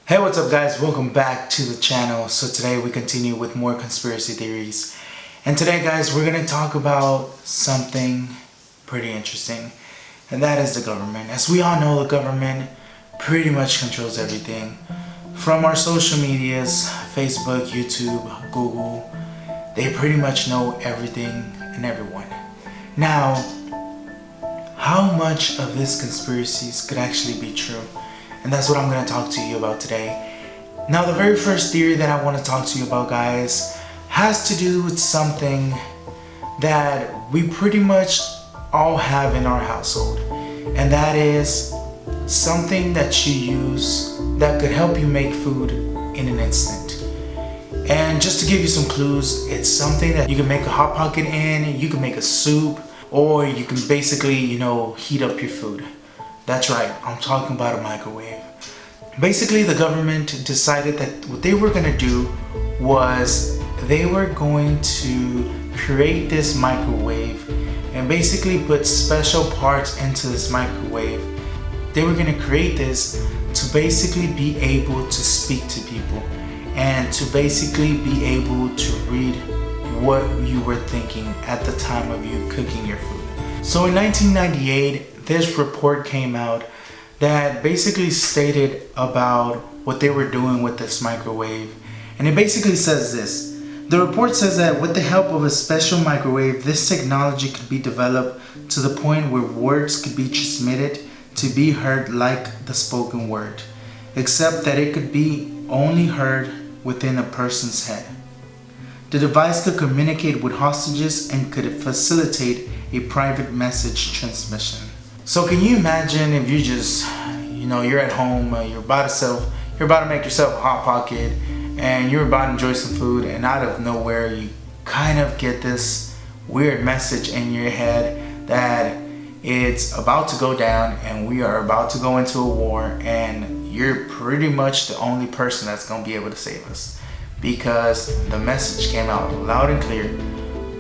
Hey, what's up guys? Welcome back to the channel. So today we continue with more conspiracy theories. And today guys, we're going to talk about something pretty interesting. And that is the government. As we all know, the government pretty much controls everything. From our social medias, Facebook, YouTube, Google, they pretty much know everything and everyone. Now, how much of this conspiracies could actually be true? And that's what I'm going to talk to you about today. Now, the very first theory that I want to talk to you about, guys, has to do with something that we pretty much all have in our household. And that is something that you use that could help you make food in an instant. And just to give you some clues, it's something that you can make a hot pocket in, you can make a soup, or you can basically, heat up your food. That's right, I'm talking about a microwave. Basically, the government decided that what they were going to do was they were going to create this microwave and basically put special parts into this microwave. They were going to create this to basically be able to speak to people and to basically be able to read what you were thinking at the time of you cooking your food. So in 1998, this report came out that basically stated about what they were doing with this microwave. And it basically says this. The report says that with the help of a special microwave, this technology could be developed to the point where words could be transmitted to be heard like the spoken word, except that it could be only heard within a person's head. The device could communicate with hostages and could facilitate a private message transmission. So can you imagine if you just, you're at home, you're about to make yourself a hot pocket, and you're about to enjoy some food, and out of nowhere you kind of get this weird message in your head that it's about to go down and we are about to go into a war, and you're pretty much the only person that's going to be able to save us because the message came out loud and clear.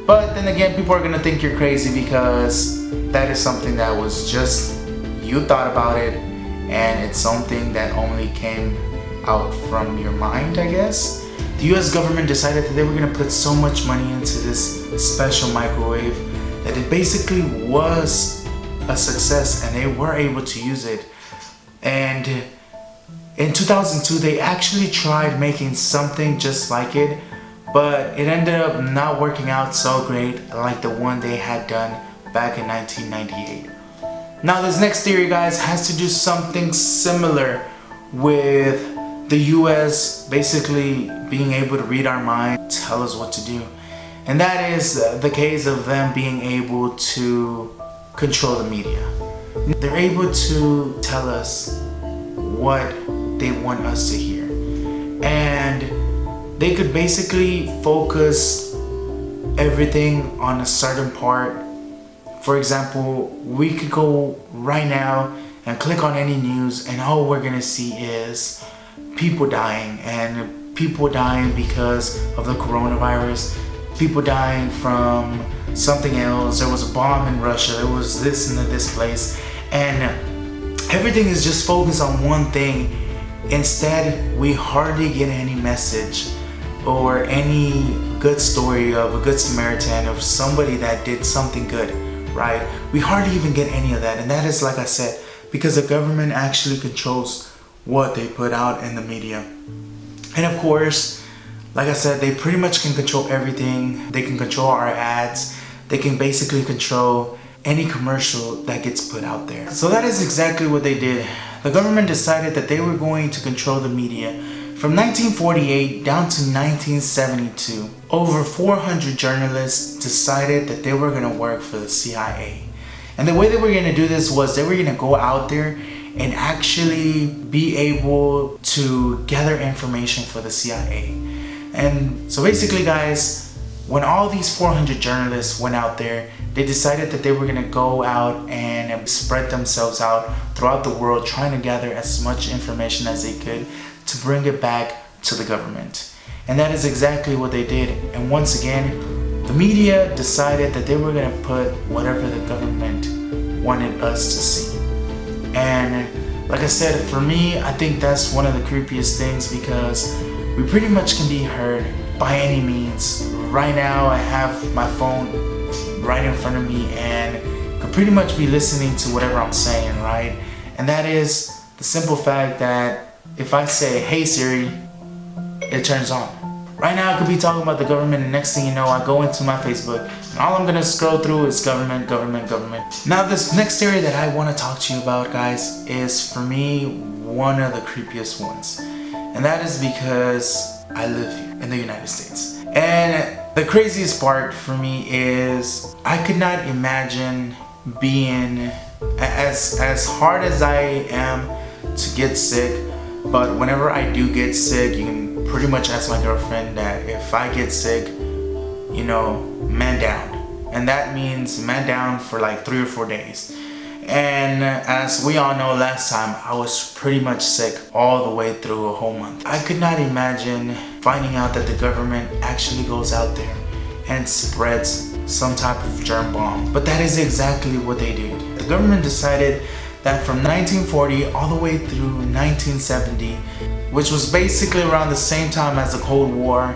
But then again, people are going to think you're crazy because that is something that was just, you thought about it, and it's something that only came out from your mind, I guess. The US government decided that they were going to put so much money into this special microwave that it basically was a success and they were able to use it. And in 2002, they actually tried making something just like it, but it ended up not working out so great like the one they had done back in 1998. Now this next theory, guys, has to do something similar with the US basically being able to read our mind, tell us what to do. And that is the case of them being able to control the media. They're able to tell us what they want us to hear. And they could basically focus everything on a certain part. For example, we could go right now and click on any news and all we're gonna see is people dying, and people dying because of the coronavirus, people dying from something else. There was a bomb in Russia, there was this in this place, and everything is just focused on one thing. Instead, we hardly get any message or any good story of a good Samaritan, of somebody that did something good, right? We hardly even get any of that. And that is, like I said, because the government actually controls what they put out in the media. And of course, like I said, they pretty much can control everything. They can control our ads. They can basically control any commercial that gets put out there. So that is exactly what they did. The government decided that they were going to control the media. From 1948 down to 1972, over 400 journalists decided that they were going to work for the CIA. And the way they were going to do this was they were going to go out there and actually be able to gather information for the CIA. And so basically, guys, when all these 400 journalists went out there, they decided that they were going to go out and spread themselves out throughout the world, trying to gather as much information as they could to bring it back to the government. And that is exactly what they did. And once again, the media decided that they were going to put whatever the government wanted us to see. And like I said, for me, I think that's one of the creepiest things because we pretty much can be heard by any means. Right now, I have my phone right in front of me and could pretty much be listening to whatever I'm saying, right? And that is the simple fact that if I say, "Hey Siri," it turns on. Right now I could be talking about the government and next thing you know I go into my Facebook and all I'm gonna scroll through is government, government, government. Now this next area that I want to talk to you about, guys, is for me one of the creepiest ones. And that is because I live here in the United States. And the craziest part for me is I could not imagine being as hard as I am to get sick, but whenever I do get sick, you can pretty much ask my girlfriend that if I get sick, you know, man down. And that means man down for like 3 or 4 days. And as we all know, last time I was pretty much sick all the way through a whole month. I could not imagine finding out that the government actually goes out there and spreads some type of germ bomb. But that is exactly what they did. The government decided that from 1940 all the way through 1970, which was basically around the same time as the Cold War,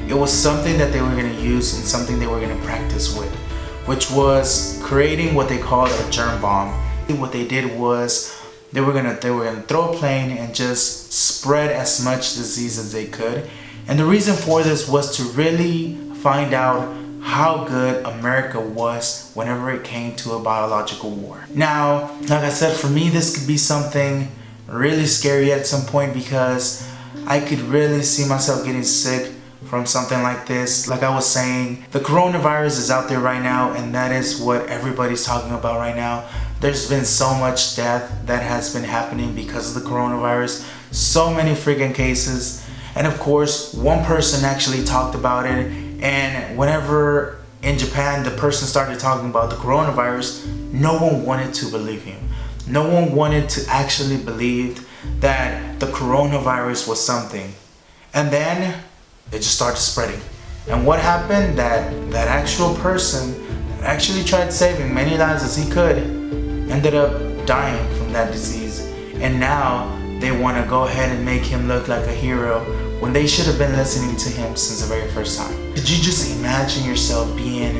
it was something that they were going to use and something they were going to practice with, which was creating what they called a germ bomb. What they did was they were gonna throw a plane and just spread as much disease as they could. And the reason for this was to really find out how good America was whenever it came to a biological war. Now, like I said, for me this could be something really scary at some point because I could really see myself getting sick from something like this. Like I was saying, the coronavirus is out there right now and that is what everybody's talking about right now. There's been so much death that has been happening because of the coronavirus. So many freaking cases. And of course, one person actually talked about it, and whenever in Japan the person started talking about the coronavirus, no one wanted to believe him. No one wanted to actually believe that the coronavirus was something. And then it just started spreading. And what happened? That actual person that actually tried saving many lives as he could ended up dying from that disease. And now they want to go ahead and make him look like a hero when they should have been listening to him since the very first time. Could you just imagine yourself being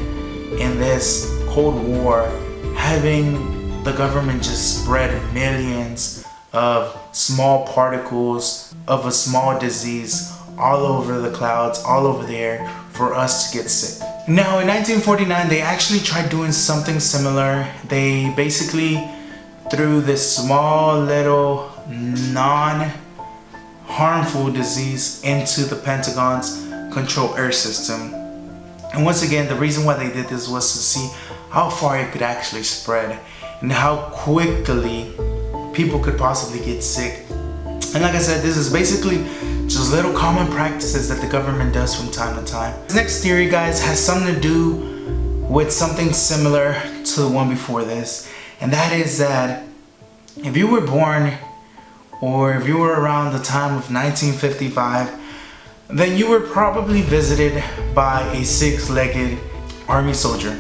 in this Cold War, having the government just spread millions of small particles of a small disease all over the clouds, all over the air for us to get sick? Now in 1949 they actually tried doing something similar. They basically threw this small little non-harmful disease into the Pentagon's control air system. And once again, the reason why they did this was to see how far it could actually spread and how quickly people could possibly get sick. And like I said, this is basically just little common practices that the government does from time to time. This next theory, guys, has something to do with something similar to the one before this. And that is that if you were born or if you were around the time of 1955, then you were probably visited by a six-legged army soldier.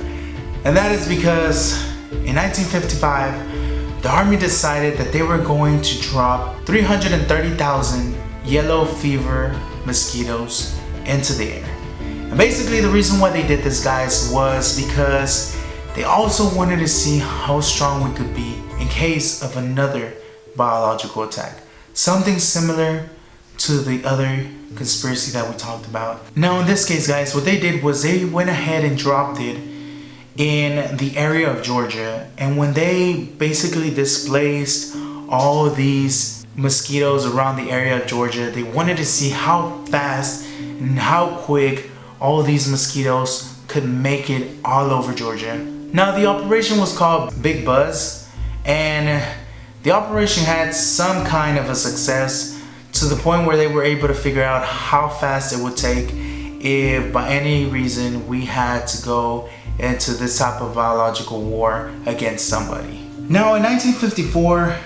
And that is because in 1955, the army decided that they were going to drop 330,000 yellow fever mosquitoes into the air. And basically the reason why they did this, guys, was because they also wanted to see how strong we could be in case of another biological attack. Something similar to the other conspiracy that we talked about. Now in this case, guys, what they did was they went ahead and dropped it in the area of Georgia. And when they basically displaced all these mosquitoes around the area of Georgia, they wanted to see how fast and how quick all these mosquitoes could make it all over Georgia. Now the operation was called Big Buzz, and the operation had some kind of a success to the point where they were able to figure out how fast it would take if by any reason we had to go into this type of biological war against somebody. Now in 1954,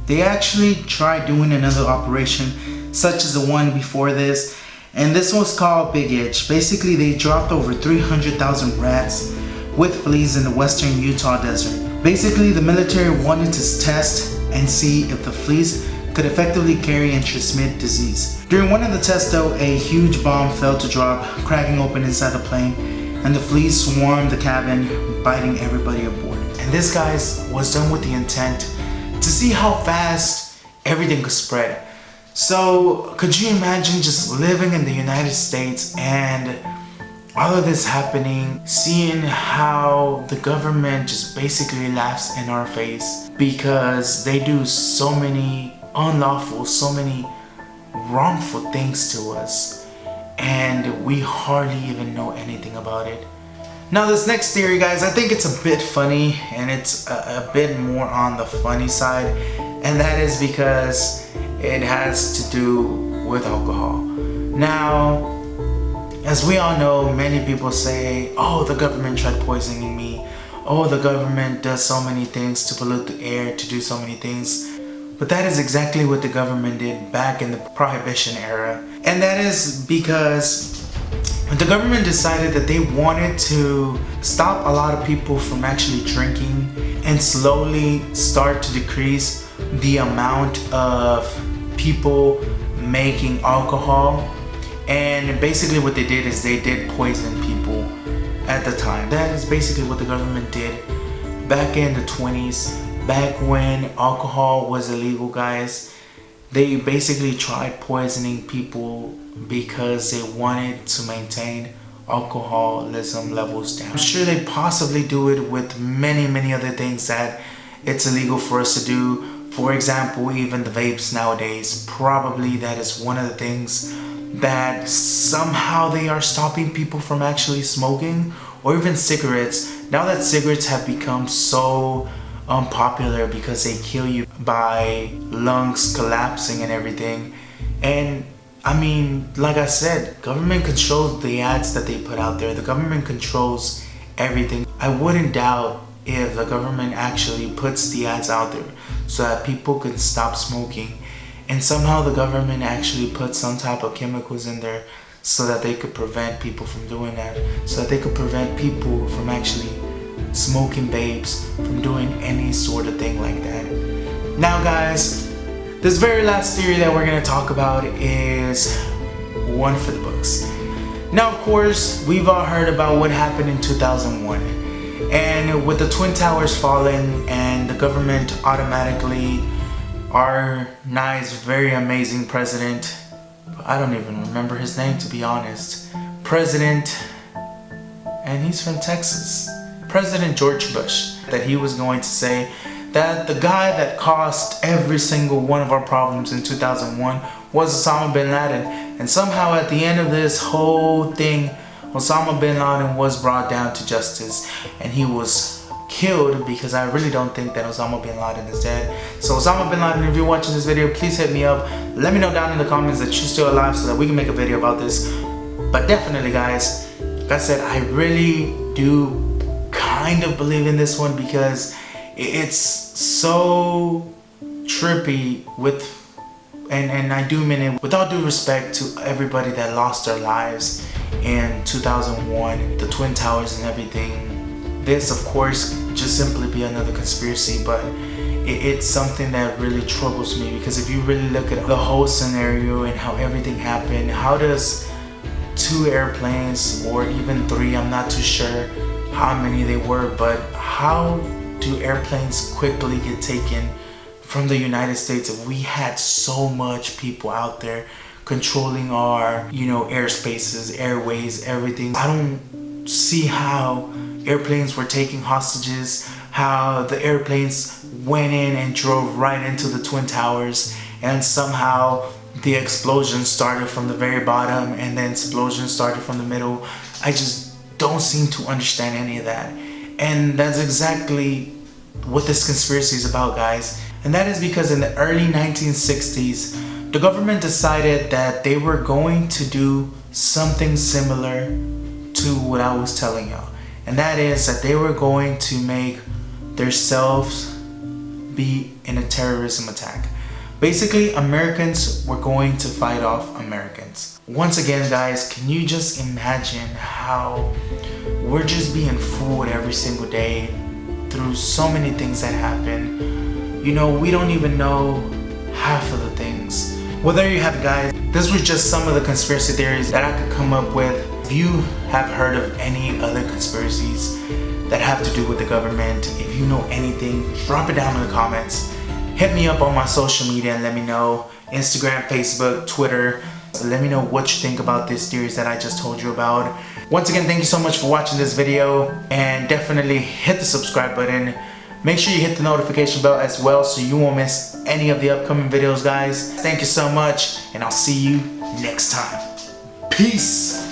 they actually tried doing another operation such as the one before this, and this was called Big Itch. Basically they dropped over 300,000 rats with fleas in the western Utah desert. Basically the military wanted to test and see if the fleas could effectively carry and transmit disease. During one of the tests though, a huge bomb fell to drop, cracking open inside the plane, and the fleas swarmed the cabin, biting everybody aboard. And this, guys, was done with the intent to see how fast everything could spread. So could you imagine just living in the United States and all of this happening, seeing how the government just basically laughs in our face because they do so many unlawful, so many wrongful things to us, and we hardly even know anything about it. Now this next theory, guys, I think it's a bit funny, and it's a bit more on the funny side, and that is because it has to do with alcohol. Now, as we all know, many people say, oh, the government tried poisoning me. Oh, the government does so many things to pollute the air, to do so many things. But that is exactly what the government did back in the Prohibition era. And that is because the government decided that they wanted to stop a lot of people from actually drinking and slowly start to decrease the amount of people making alcohol. And basically what they did is they did poison people at the time. That is basically what the government did back in the 20s, back when alcohol was illegal, guys. They basically tried poisoning people because they wanted to maintain alcoholism levels down. I'm sure they possibly do it with many other things that it's illegal for us to do. For example, even the vapes nowadays, probably that is one of the things that somehow they are stopping people from actually smoking, or even cigarettes. Now that cigarettes have become so unpopular because they kill you by lungs collapsing and everything. And I mean, like I said, government controls the ads that they put out there. The government controls everything. I wouldn't doubt if the government actually puts the ads out there so that people can stop smoking, and somehow the government actually puts some type of chemicals in there so that they could prevent people from doing that, so that they could prevent people from actually smoking vapes, from doing any sort of thing like that. Now guys, this very last theory that we're going to talk about is one for the books. Now of course, we've all heard about what happened in 2001, and with the Twin Towers falling and the government automatically, our nice, very amazing president, I don't even remember his name to be honest, president, and he's from Texas, President George Bush, that he was going to say that the guy that caused every single one of our problems in 2001 was Osama bin Laden. And somehow at the end of this whole thing, Osama bin Laden was brought down to justice and he was killed, because I really don't think that Osama bin Laden is dead. So Osama bin Laden, if you're watching this video, please hit me up. Let me know down in the comments that you're still alive so that we can make a video about this. But definitely guys, like I said, I really do kind of believe in this one because it's so trippy with, and I do mean it with all due respect to everybody that lost their lives in 2001, the Twin Towers and everything. This of course just simply be another conspiracy, but it's something that really troubles me, because if you really look at the whole scenario and how everything happened, how does 2 airplanes, or even 3, I'm not too sure how many they were, but how do airplanes quickly get taken from the United States if we had so much people out there controlling our, airspaces, airways, everything? I don't see how airplanes were taking hostages, how the airplanes went in and drove right into the Twin Towers, and somehow the explosion started from the very bottom and the explosion started from the middle. I just don't seem to understand any of that. And that's exactly what this conspiracy is about, guys. And that is because in the early 1960s, the government decided that they were going to do something similar to what I was telling y'all. And that is that they were going to make themselves be in a terrorism attack. Basically, Americans were going to fight off Americans. Once again, guys, can you just imagine how we're just being fooled every single day through so many things that happen? you know, we don't even know half of the things. Well, there you have it, guys. This was just some of the conspiracy theories that I could come up with. If you have heard of any other conspiracies that have to do with the government, if you know anything, drop it down in the comments. Hit me up on my social media and let me know. Instagram, Facebook, Twitter. Let me know what you think about these theories that I just told you about. Once again, thank you so much for watching this video, and definitely hit the subscribe button. Make sure you hit the notification bell as well so you won't miss any of the upcoming videos, guys. Thank you so much, and I'll see you next time. Peace.